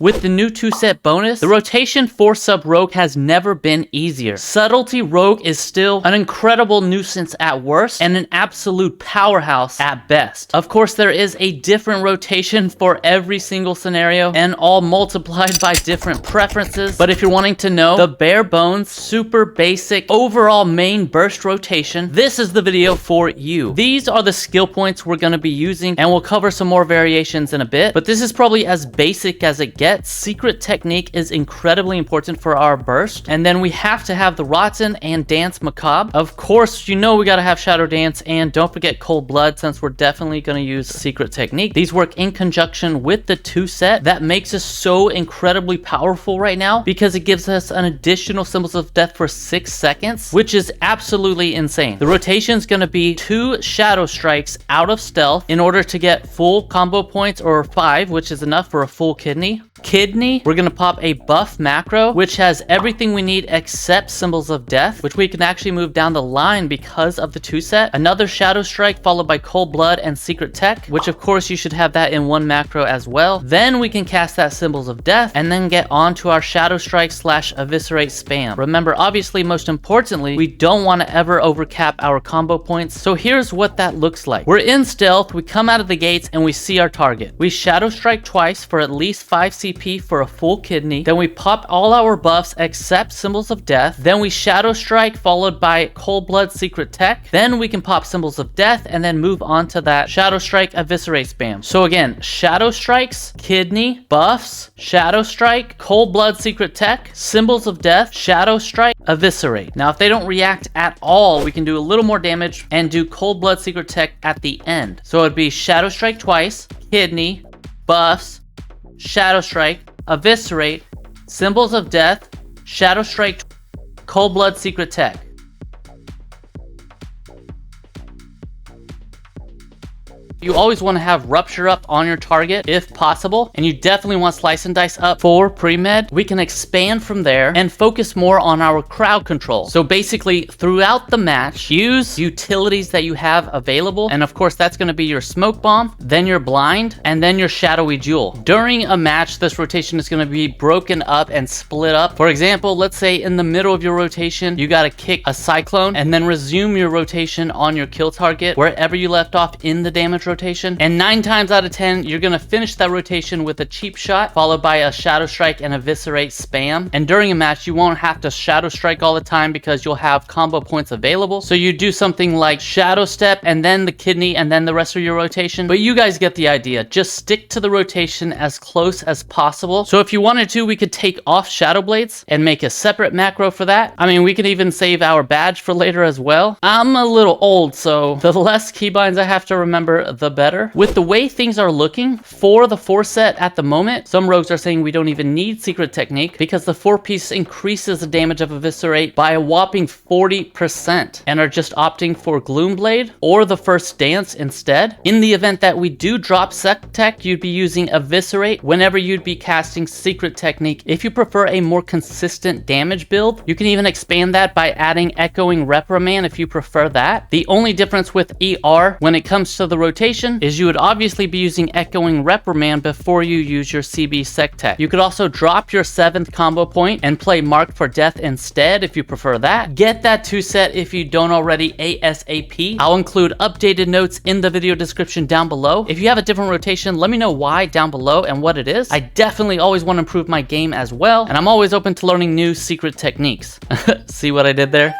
With the new 2-set bonus, the rotation for sub rogue has never been easier. Subtlety rogue is still an incredible nuisance at worst and an absolute powerhouse at best. Of course, there is a different rotation for every single scenario and all multiplied by different preferences. But if you're wanting to know the bare bones, super basic, overall main burst rotation, this is the video for you. These are the skill points we're going to be using, and we'll cover some more variations in a bit, but this is probably as basic as it gets. Secret technique is incredibly important for our burst, and then we have to have the rotten and dance macabre. Of course, you know we gotta have shadow dance, and don't forget cold blood, since we're definitely gonna use secret technique. These work in conjunction with the 2-set. That makes us so incredibly powerful right now because it gives us an additional symbols of death for 6 seconds, which is absolutely insane. The rotation is gonna be 2 shadow strikes out of stealth in order to get full combo points, or 5, which is enough for a full kidney. We're gonna pop a buff macro, which has everything we need except symbols of death, which we can actually move down the line because of the 2-set. Another shadow strike followed by cold blood and secret tech, which of course you should have that in one macro as well. Then we can cast that symbols of death and then get on to our shadow strike / eviscerate spam. Remember, obviously, most importantly, we don't want to ever overcap our combo points. So here's what that looks like. We're in stealth, we come out of the gates and we see our target. We shadow strike twice for at least 5 CP for a full kidney. Then we pop all our buffs except symbols of death. Then we shadow strike followed by cold blood secret tech. Then we can pop symbols of death and then move on to that shadow strike eviscerate spam. So again, shadow strikes, kidney, buffs, shadow strike, cold blood secret tech, symbols of death, shadow strike, eviscerate. Now if they don't react at all, we can do a little more damage and do cold blood secret tech at the end. So it'd be shadow strike twice, kidney, buffs, shadow strike, eviscerate, symbols of death, shadow strike, cold blood secret tech. You always want to have rupture up on your target if possible, and you definitely want slice and dice up for pre-med. We can expand from there and focus more on our crowd control. So basically, throughout the match, use utilities that you have available, and of course that's going to be your smoke bomb, then your blind, and then your shadowy jewel. During a match, this rotation is going to be broken up and split up. For example, let's say in the middle of your rotation, you got to kick a cyclone and then resume your rotation on your kill target wherever you left off in the damage rotation, and 9 times out of 10 you're gonna finish that rotation with a cheap shot followed by a shadow strike and eviscerate spam. And during a match you won't have to shadow strike all the time because you'll have combo points available, so you do something like shadow step and then the kidney and then the rest of your rotation. But you guys get the idea. Just stick to the rotation as close as possible. So if you wanted to, we could take off shadow blades and make a separate macro for that. I mean, we could even save our badge for later as well. I'm a little old, so the less keybinds I have to remember, the better. With the way things are looking for the 4-set at the moment, some rogues are saying we don't even need secret technique because the 4-piece increases the damage of eviscerate by a whopping 40% and are just opting for gloomblade or the first dance instead. In the event that we do drop sec tech, you'd be using eviscerate whenever you'd be casting secret technique. If you prefer a more consistent damage build, you can even expand that by adding echoing reprimand if you prefer that. The only difference with ER when it comes to the rotation is you would obviously be using echoing reprimand before you use your CB sec tech. You could also drop your 7th combo point and play mark for death instead if you prefer that. Get that 2-set if you don't already ASAP. I'll include updated notes in the video description down below. If you have a different rotation, let me know why down below and what it is. I definitely always want to improve my game as well, and I'm always open to learning new secret techniques. See what I did there?